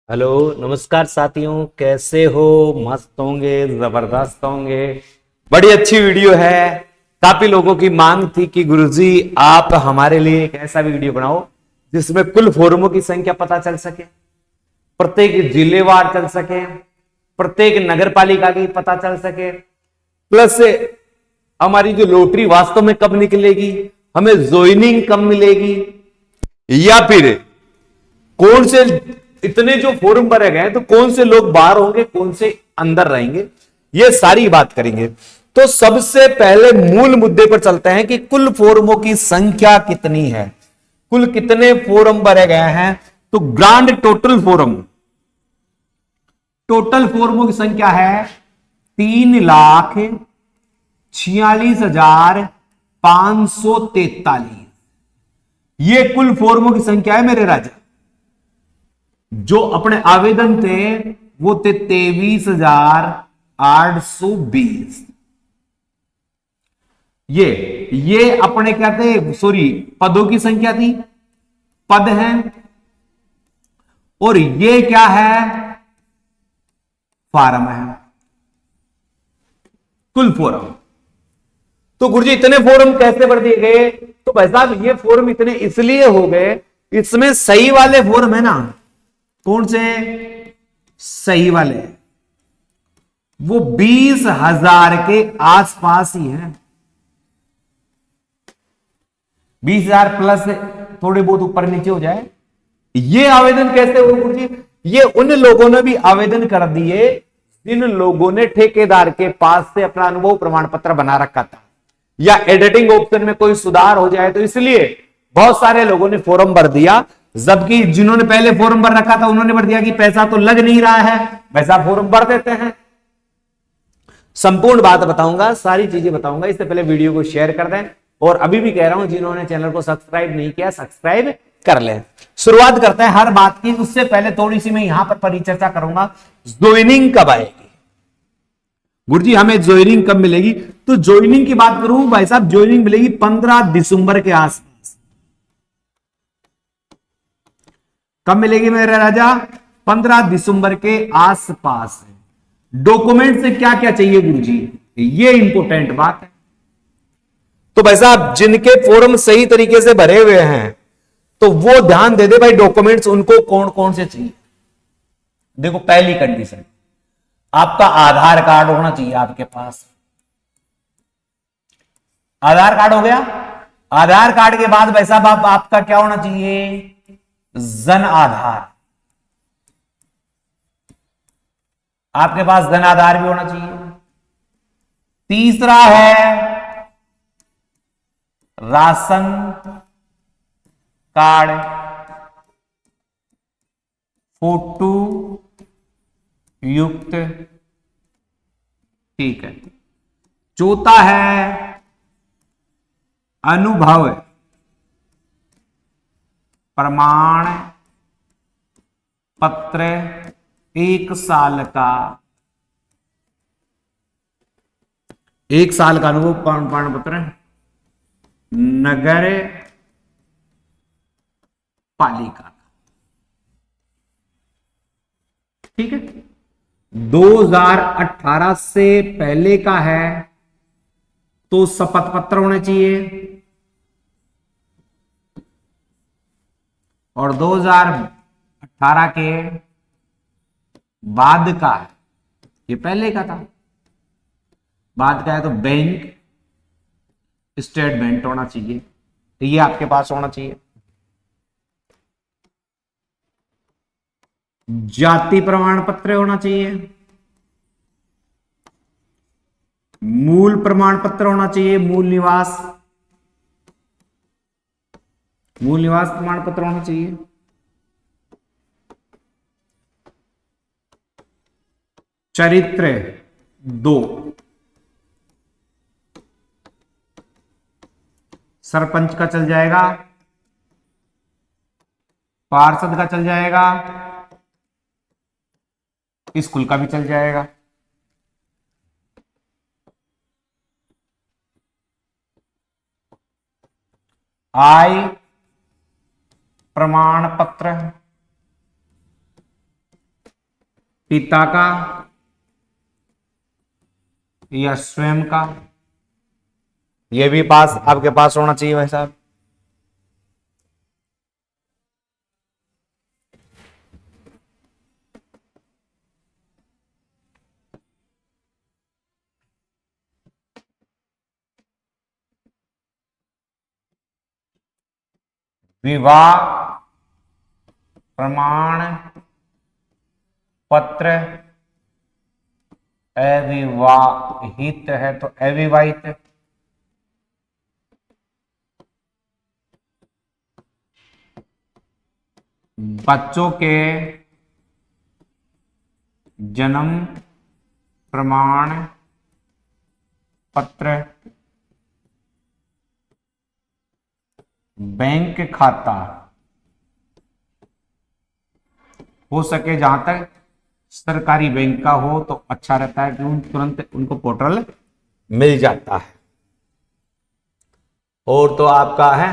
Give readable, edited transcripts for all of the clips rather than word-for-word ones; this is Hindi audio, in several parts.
हेलो नमस्कार साथियों, कैसे हो? मस्त होंगे, जबरदस्त होंगे। बड़ी अच्छी वीडियो है। काफी लोगों की मांग थी कि गुरुजी आप हमारे लिए एक ऐसा वीडियो बनाओ जिसमें कुल फोरमों की संख्या पता चल सके, प्रत्येक जिलेवार चल सके, प्रत्येक नगर पालिका की पता चल सके, प्लस हमारी जो लॉटरी वास्तव में कब निकलेगी, हमें ज्वाइनिंग कब मिलेगी, या फिर कौन से इतने जो फोरम भरे गए तो कौन से लोग बाहर होंगे, कौन से अंदर रहेंगे, ये सारी बात करेंगे। तो सबसे पहले मूल मुद्दे पर चलते हैं कि कुल फोरमों की संख्या कितनी है, कुल कितने फोरम भरे गए हैं। तो ग्रांड टोटल फोरमों की संख्या है 3,46,543। ये कुल फोरमों की संख्या है मेरे राजा। जो अपने आवेदन थे वो थे 23,820। ये अपने क्या थे, सॉरी, पदों की संख्या थी, पद हैं। और ये क्या है, फार्म है, कुल फोरम। तो गुरुजी इतने फोरम कैसे भर दिए गए? तो भाई साहब ये फोरम इतने इसलिए हो गए, इसमें सही वाले फोरम है ना, कौन से सही वाले, वो 20,000 के आसपास ही है। 20,000 प्लस थोड़े बहुत ऊपर नीचे हो जाए। ये आवेदन कैसे हो गुरु जी? ये उन लोगों ने भी आवेदन कर दिए जिन लोगों ने ठेकेदार के पास से अपना अनुभव प्रमाण पत्र बना रखा था, या एडिटिंग ऑप्शन में कोई सुधार हो जाए तो इसलिए बहुत सारे लोगों ने फॉर्म भर दिया। जबकि जिन्होंने पहले फॉर्म भर रखा था उन्होंने भर दिया कि पैसा तो लग नहीं रहा है, वैसा फॉर्म भर देते हैं। संपूर्ण बात बताऊंगा, सारी चीजें बताऊंगा। इससे पहले वीडियो को शेयर कर दें, और अभी भी कह रहा हूं जिन्होंने चैनल को सब्सक्राइब नहीं किया सब्सक्राइब कर लें। शुरुआत करते हैं हर बात की। उससे पहले थोड़ी सी मैं यहां पर परिचर्चा करूंगा, ज्वाइनिंग कब आएगी गुरुजी, हमें ज्वाइनिंग कब मिलेगी? तो ज्वाइनिंग की बात करूं भाई साहब, ज्वाइनिंग मिलेगी 15 दिसंबर के आसपास। कब मिलेगी मेरे राजा? 15 दिसंबर के आसपास। डॉक्यूमेंट से क्या क्या चाहिए गुरुजी, ये इंपॉर्टेंट बात है। तो भाई साहब जिनके फॉर्म सही तरीके से भरे हुए हैं तो वो ध्यान दे दे भाई, डॉक्यूमेंट्स उनको कौन कौन से चाहिए। देखो पहली कंडीशन, आपका आधार कार्ड होना चाहिए आपके पास। आधार कार्ड हो गया। आधार कार्ड के बाद भाई साहब आपका क्या होना चाहिए? जन आधार। आपके पास जन आधार भी होना चाहिए। तीसरा है राशन कार्ड, फोटो युक्त। ठीक है। चौथा है अनुभव प्रमाण पत्र, 1 साल का, 1 साल का अनुभव प्रमाण पत्र नगर पालिका। ठीक है। 2018 से पहले का है तो शपथ पत्र होने चाहिए, और 2018 के बाद का है, ये पहले का था, बाद का है तो बैंक स्टेटमेंट होना चाहिए, तो ये आपके पास होना चाहिए। जाति प्रमाण पत्र होना चाहिए, मूल प्रमाण पत्र होना चाहिए, मूल निवास प्रमाण पत्र होना चाहिए। चरित्र 2, सरपंच का चल जाएगा, पार्षद का चल जाएगा, स्कूल का भी चल जाएगा। आय प्रमाण पत्र, पिता का या स्वयं का, ये भी पास आपके पास होना चाहिए भाई साहब। विवाह प्रमाण पत्र, अविवाहित है तो अविवाहित, बच्चों के जन्म प्रमाण पत्र, बैंक खाता, हो सके जहां तक सरकारी बैंक का हो तो अच्छा रहता है क्यों तुरंत उनको पोर्टल मिल जाता है। और तो आपका है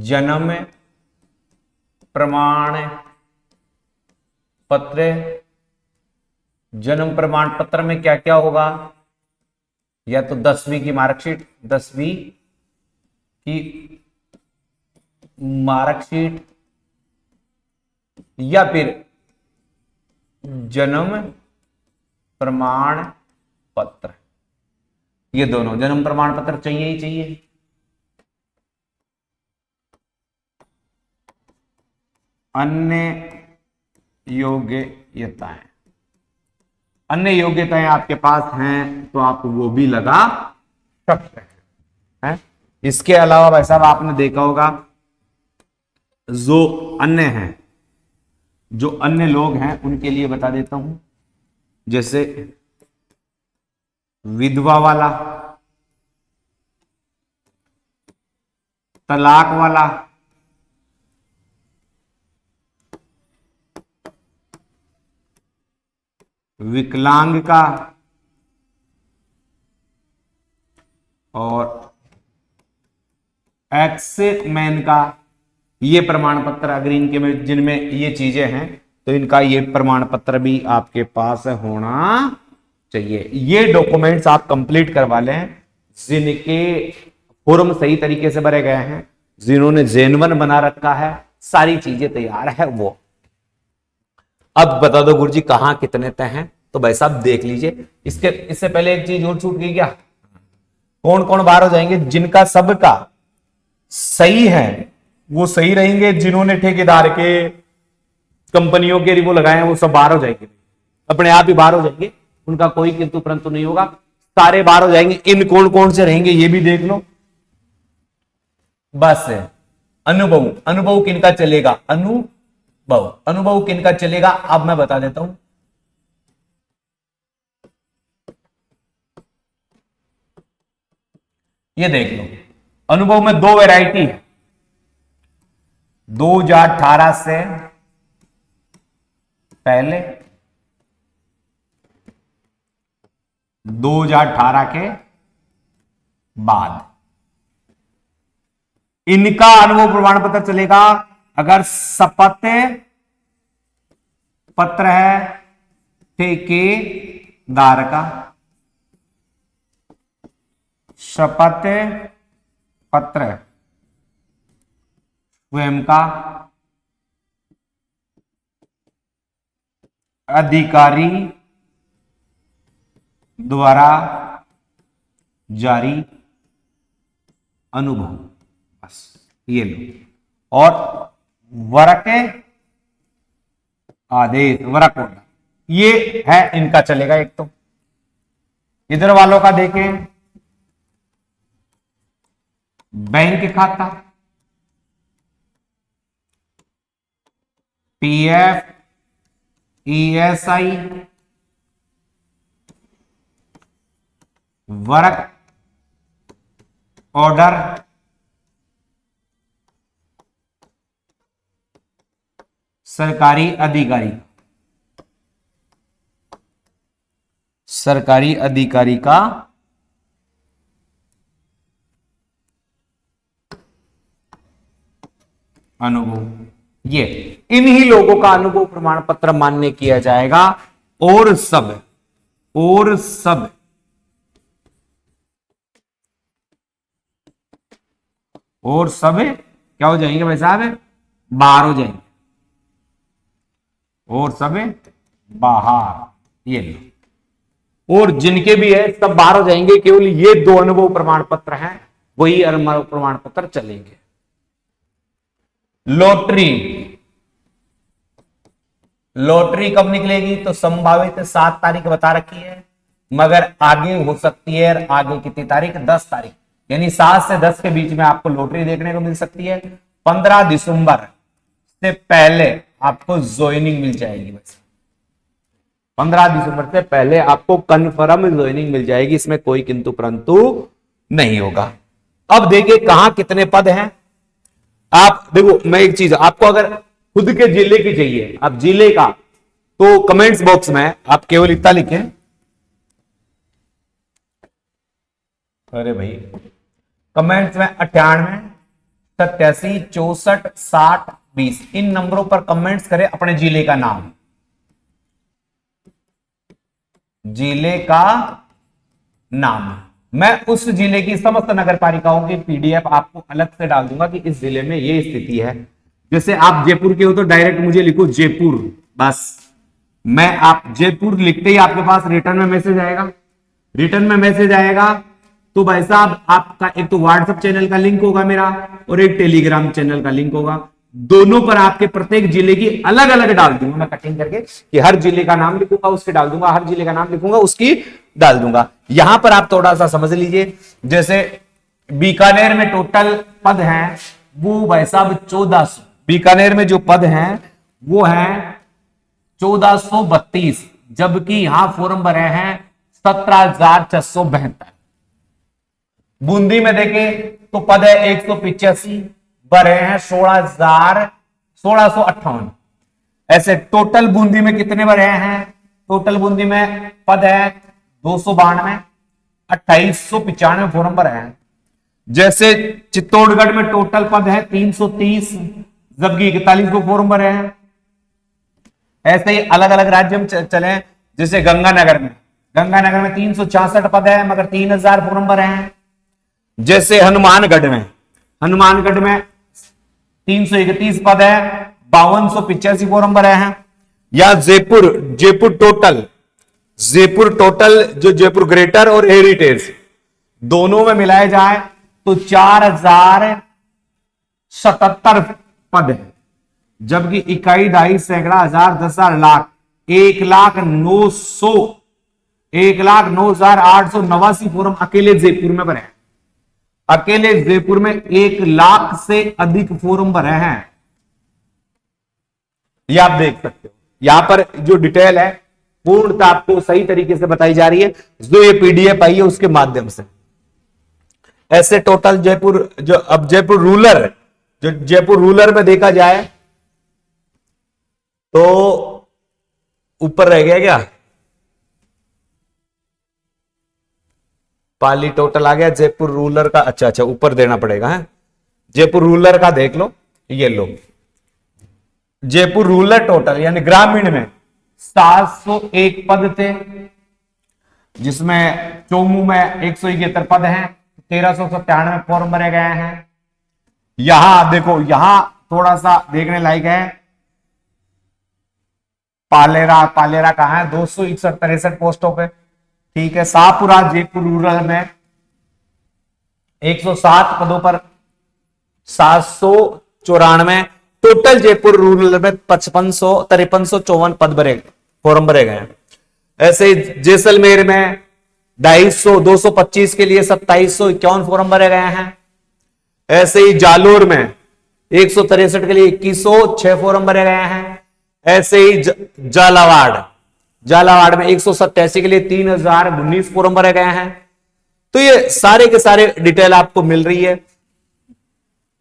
जन्म प्रमाण पत्र, जन्म प्रमाण पत्र में क्या क्या होगा, या तो 10वीं की मार्कशीट, 10वीं की मार्कशीट, या फिर जन्म प्रमाण पत्र, ये दोनों जन्म प्रमाण पत्र चाहिए ही चाहिए। अन्य योग्यताएं, अन्य योग्यताएं आपके पास हैं तो आप वो भी लगा सकते हैं। इसके अलावा भाई साहब आपने देखा होगा जो अन्य हैं, जो अन्य लोग हैं उनके लिए बता देता हूं, जैसे विधवा वाला, तलाक वाला, विकलांग का, और एक्स मैन का, ये प्रमाण पत्र अगर इनके में जिनमें ये चीजें हैं तो इनका ये प्रमाण पत्र भी आपके पास होना चाहिए। ये डॉक्यूमेंट्स आप कंप्लीट करवा लें जिनके फॉर्म सही तरीके से भरे गए हैं, जिन्होंने जेनवन बना रखा है, सारी चीजें तैयार है वो। अब बता दो गुरुजी कहां कितने तय हैं, तो भाई साहब देख लीजिए। इससे पहले एक चीज और छूट गई क्या, कौन कौन बाहर हो जाएंगे, जिनका सबका सही है वो सही रहेंगे, जिन्होंने ठेकेदार के कंपनियों के वो लगाए हैं वो सब बाहर हो जाएंगे, अपने आप ही बाहर हो जाएंगे, उनका कोई किंतु परंतु नहीं होगा, सारे बाहर हो जाएंगे। इन कौन कौन से रहेंगे ये भी देख लो बस। अनुभव, अनुभव किनका चलेगा, अनुभव, अनुभव किनका चलेगा अब मैं बता देता हूं। ये देख लो अनुभव में दो वैरायटी है, 2018 से पहले, 2018 के बाद। इनका अनुभव प्रमाण पत्र चलेगा अगर शपथ पत्र है ठेकेदार का, शपथ पत्र स्वयं का, अधिकारी द्वारा जारी अनुभव, बस ये लो। और वर्क आदेश, वर्क ऑर्डर, ये है इनका चलेगा। एक तो इधर वालों का देखें, बैंक खाता, पीएफ, ईएसआई, वर्क ऑर्डर, सरकारी अधिकारी, सरकारी अधिकारी का अनुभव, ये इन्हीं लोगों का अनुभव प्रमाण पत्र मान्य किया जाएगा। और सब क्या हो जाएंगे भाई साहब? बाहर हो जाएंगे। और सब बाहर, ये लो। और जिनके भी है सब बाहर हो जाएंगे, केवल ये दो अनुभव प्रमाण पत्र हैं, वही अनुभव प्रमाण पत्र चलेंगे। लॉटरी कब निकलेगी? तो संभावित 7 तारीख बता रखी है, मगर आगे हो सकती है। आगे कितनी तारीख? 10 तारीख, यानी 7 से 10 के बीच में आपको लॉटरी देखने को मिल सकती है। 15 दिसंबर से पहले आपको ज्वाइनिंग मिल जाएगी। बस 15 दिसंबर से पहले आपको कंफर्म ज्वाइनिंग मिल जाएगी, इसमें कोई किंतु परंतु नहीं होगा। अब देखिए कहां कितने पद हैं। आप देखो, मैं एक चीज, आपको अगर खुद के जिले की चाहिए, आप जिले का, तो कमेंट्स बॉक्स में आप केवल इतना लिखें, अरे भाई कमेंट्स में 98 87 64 60 20 इन नंबरों पर कमेंट्स करें अपने जिले का नाम, जिले का नाम। मैं उस जिले की समस्त नगर पालिकाओं की पीडीएफ आपको अलग से डाल दूंगा कि इस जिले में ये स्थिति है। जैसे आप जयपुर के हो तो डायरेक्ट मुझे लिखो जयपुर, बस। मैं आप जयपुर लिखते ही आपके पास रिटर्न में मैसेज आएगा। रिटर्न में मैसेज आएगा तो भाई साहब आपका एक तो व्हाट्सएप चैनल का लिंक होगा मेरा, और एक टेलीग्राम चैनल का लिंक होगा। दोनों पर आपके प्रत्येक जिले की अलग अलग डाल दूंगा मैं कटिंग करके, कि हर जिले का नाम लिखूंगा उसके डाल दूंगा, हर जिले का नाम लिखूंगा उसकी डाल दूंगा। यहां पर आप थोड़ा सा समझ लीजिए, जैसे बीकानेर में टोटल पद हैं वो भाई साहब 1400, बीकानेर में जो पद हैं वो है 1432, जबकि यहां फॉर्म भरे हैं 17,672। बूंदी में देखें तो पद है 185, भरे हैं 16,658। ऐसे टोटल बूंदी में कितने भरे हैं? टोटल बूंदी में पद है 292, 2895 फॉर्म भरे हैं। जैसे चित्तौड़गढ़ में टोटल पद है 330, जबकि 41 को फॉर्म भरे हैं। ऐसे ही अलग अलग राज्य में चले, जैसे गंगानगर में 366 पद है, मगर 3000 फॉर्म भरे हैं। जैसे हनुमानगढ़ में 331 पद है, 5285 फॉर्म भरे हैं। या जयपुर टोटल जो जयपुर ग्रेटर और हेरिटेज दोनों में मिलाए जाए तो 4077 पद है, जबकि इकाई, दहाई, सैकड़ा, हजार, 10,000, लाख 1,09,889 फॉर्म अकेले जयपुर में भरे हैं। अकेले जयपुर में 1 लाख से अधिक फॉर्म भरे हैं। ये आप देख सकते हो, यहां पर जो डिटेल है पूर्णतः आपको सही तरीके से बताई जा रही है, जो ये पीडीएफ आई है उसके माध्यम से। ऐसे टोटल जयपुर रूरल में देखा जाए तो ऊपर रह गया क्या? पाली टोटल आ गया जयपुर रूरल का। अच्छा ऊपर देना पड़ेगा है। जयपुर रूरल का देख लो, ये लो जयपुर रूरल टोटल यानी ग्रामीण में 701 पद थे, जिसमें चोमू में 171 पद हैं, 1397 फॉर्म भरे गए हैं। यहां देखो, यहां थोड़ा सा देखने लायक है, पालेरा कहां है? 261-63 पोस्टों पे, ठीक है। शाहपुरा जयपुर रूरल में 107 पदों पर 794। टोटल जयपुर रूरल में 5354 पद फॉर्म भरे गए हैं। ऐसे ही जैसलमेर में 225 के लिए 2751 फॉर्म भरे गए हैं। ऐसे ही जालोर में 163 के लिए 2106 फॉर्म भरे गए हैं। ऐसे ही झालावाड़ में 187 के लिए 3019 फॉर्म भरे गए हैं। तो ये सारे के सारे डिटेल आपको मिल रही है।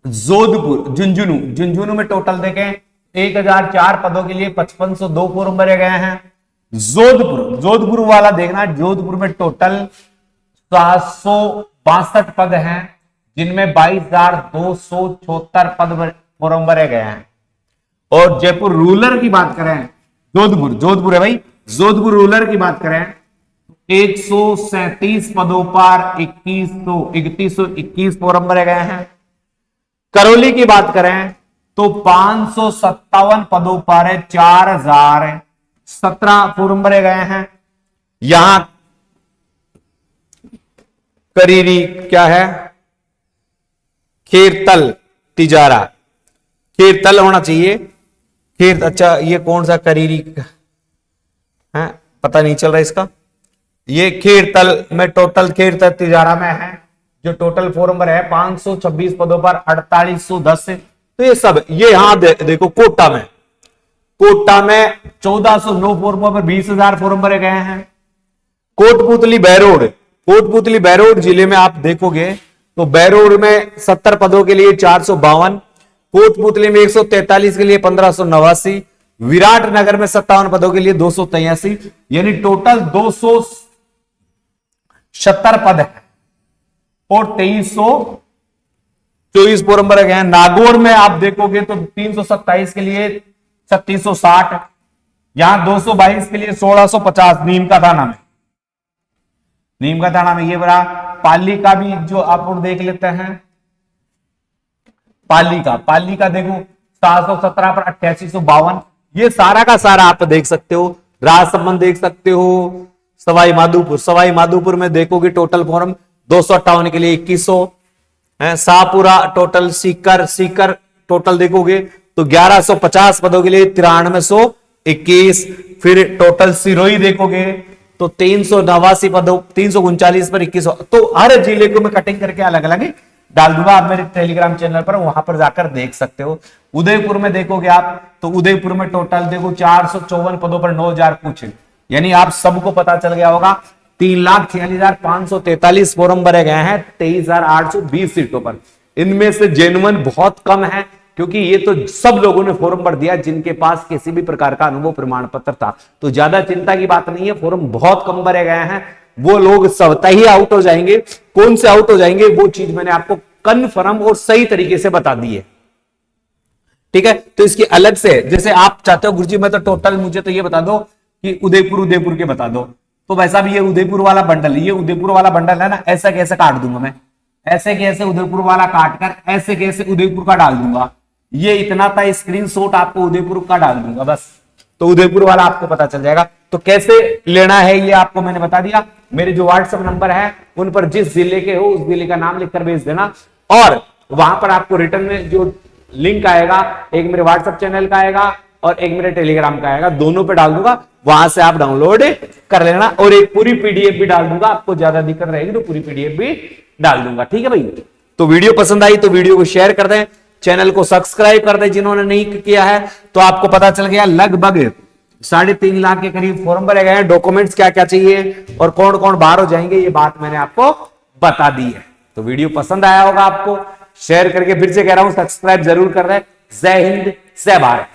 जोधपुर झुंझुनू में टोटल देखें 1004 पदों के लिए 5502 फॉर्म भरे गए हैं। जोधपुर वाला देखना, जोधपुर में टोटल 762 पद हैं, जिनमें 22,276 पद फॉर्म भरे गए हैं। और जयपुर रूरल की बात करें, जोधपुर है भाई, जोधपुर रूरल की बात करें 137 पदों पर 3121 फोरम भरे गए हैं। करौली की बात करें तो 557 पदों पर 4017 फोरम भरे गए हैं। यहां करीरी क्या है, खेरतल तिजारा, खेरतल होना चाहिए, खेर, अच्छा ये कौन सा करीरी है पता नहीं चल रहा इसका। ये खेरतल में टोटल, खेरतल तिजारा में है जो टोटल फोरम भरे है 526 पदों पर 4810 से। तो ये सब ये यहां देखो कोटा में 1409 फोरमों पर 20,000 फोरम भरे गए हैं। कोटपुतली बैरोड जिले में आप देखोगे तो बैरोड में 70 पदों के लिए 452, कोटपुतली में 143 के लिए 1589, विराटनगर में 57 पदों के लिए 283, यानी टोटल 270 पद है और 2324 फोरम भरे गए हैं। नागौर में आप देखोगे तो 327 के लिए 3660, यहां 222 के लिए 1650 नीम का थाना में ये बड़ा। पाली का भी जो आप देख लेते हैं, पाली का देखो 717 पर 8852, ये सारा का सारा आप देख सकते हो। राजसमंद देख सकते हो, सवाई माधोपुर में देखोगे टोटल फॉर्म 258 के लिए 2100 है। शाहपुरा टोटल, सीकर टोटल देखोगे तो 1150 पदों के लिए 9321। फिर टोटल सिरोही देखोगे तो 389 पदों 339 पर 2100। तो हर जिले को मैं कटिंग करके अलग अलग डाल दूंगा, आप मेरे टेलीग्राम चैनल पर वहां पर जाकर देख सकते हो। उदयपुर में देखोगे आप तो उदयपुर में टोटल देखो 454 पदों पर 9000 कुछ, यानी आप सबको पता चल गया होगा 3,46,543 फोरम भरे गए हैं 23,820 सीटों पर। इनमें से जेन्युइन बहुत कम है क्योंकि ये तो सब लोगों ने फॉर्म भर दिया जिनके पास किसी भी प्रकार का अनुभव प्रमाण पत्र था। तो ज्यादा चिंता की बात नहीं है, फॉर्म बहुत कम भरे गए हैं, वो लोग स्वतः ही आउट हो जाएंगे। कौन से आउट हो जाएंगे वो चीज मैंने आपको कन्फर्म और सही तरीके से बता दी है, ठीक है। तो इसकी अलग से जैसे आप चाहते हो गुरुजी मैं तो टोटल मुझे तो ये बता दो कि उदयपुर के बता दो, तो वैसा भी ये उदयपुर वाला बंडल है ना, ऐसा कैसे काट दूंगा मैं, ऐसे कैसे उदयपुर वाला काट कर ऐसे कैसे उदयपुर का डाल दूंगा। ये इतना था स्क्रीनशॉट आपको उदयपुर का डाल दूंगा बस, तो उदयपुर वाला आपको पता चल जाएगा। तो कैसे लेना है ये आपको मैंने बता दिया। मेरे जो व्हाट्सएप नंबर है उन पर जिस जिले के हो उस जिले का नाम लिखकर भेज देना, और वहां पर आपको रिटर्न में जो लिंक आएगा, एक मेरे व्हाट्सएप चैनल का आएगा और एक मेरे टेलीग्राम का आएगा, दोनों पे डाल दूंगा, वहां से आप डाउनलोड कर लेना। और एक पूरी पीडीएफ भी डाल दूंगा, आपको ज्यादा दिक्कत रहेगी तो पूरी पीडीएफ भी डाल दूंगा, ठीक है भाई। तो वीडियो पसंद आई तो वीडियो को शेयर कर दें, चैनल को सब्सक्राइब कर दें जिन्होंने नहीं किया है। तो आपको पता चल गया लगभग 3.5 लाख के करीब फॉर्म भरे गए हैं। डॉक्यूमेंट्स क्या क्या चाहिए और कौन कौन बाहर हो जाएंगे ये बात मैंने आपको बता दी है। तो वीडियो पसंद आया होगा आपको, शेयर करके फिर से कह रहा हूं सब्सक्राइब जरूर कर दें। जय हिंद, जय भारत।